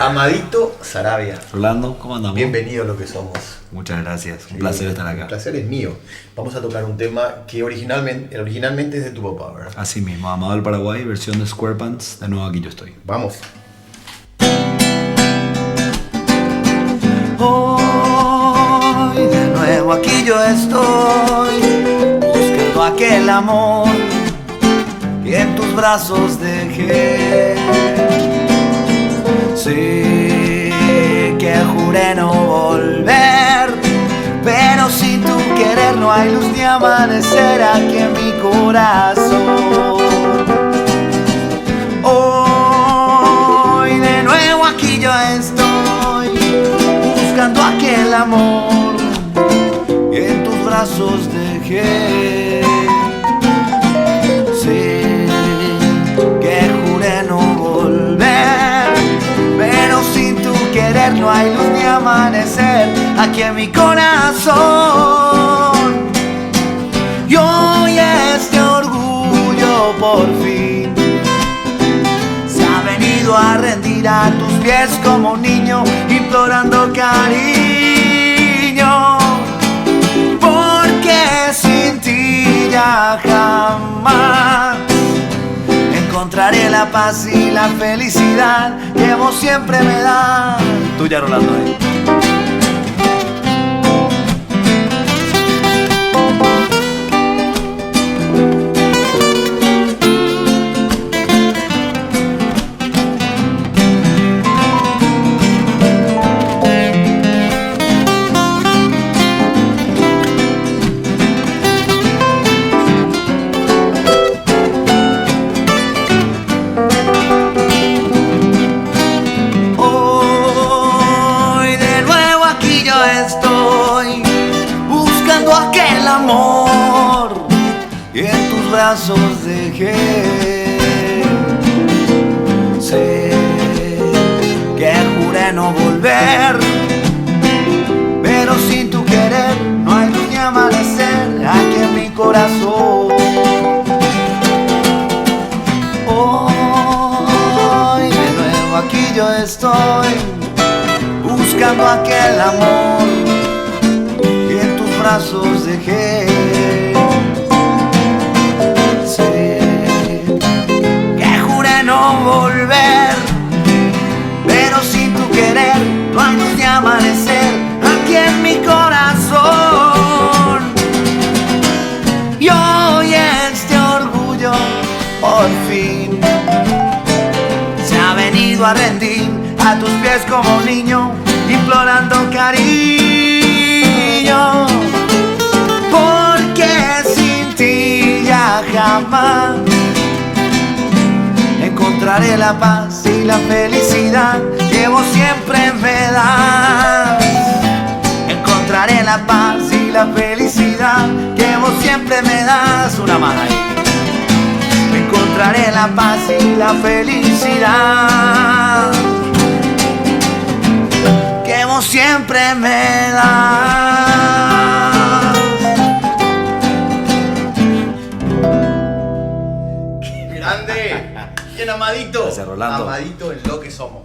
Amadito Sarabia. Rolando, ¿cómo andamos? Bienvenido a Lo que somos. Muchas gracias, un placer estar acá. El placer es mío. Vamos a tocar un tema que originalmente es de tu papá, ¿verdad? Así mismo, Amado del Paraguay, versión de Squarepants. De nuevo aquí yo estoy. Vamos. Hoy de nuevo aquí yo estoy, buscando aquel amor que en tus brazos dejé. Sí, que juré no volver, pero sin tu querer no hay luz ni amanecer aquí en mi corazón. Hoy de nuevo aquí yo estoy, buscando aquel amor que en tus brazos dejé. Sí, que juré no volver, pero sin tu querer no hay luz ni amanecer aquí en mi corazón. Y hoy este orgullo por fin se ha venido a rendir a tus pies como un niño implorando cariño, porque sin ti ya jamás encontraré la paz y la felicidad que vos siempre me das. Tuya, Rolando, aquel amor y en tus brazos dejé. Sé que juré no volver, pero sin tu querer no hay luz ni amanecer aquí en mi corazón. Hoy de nuevo aquí yo estoy, buscando aquel amor brazos dejé. Sé que juré no volver, pero sin tu querer no hay luz de amanecer aquí en mi corazón. Y hoy este orgullo por fin se ha venido a rendir a tus pies como un niño implorando cariño, porque sin ti ya jamás encontraré la paz y la felicidad que vos siempre me das. Encontraré la paz y la felicidad que vos siempre me das. Una más ahí. Encontraré la paz y la felicidad que vos siempre me das. ¡Grande! Bien, Amadito. Gracias, Rolando. Amadito en Lo que somos.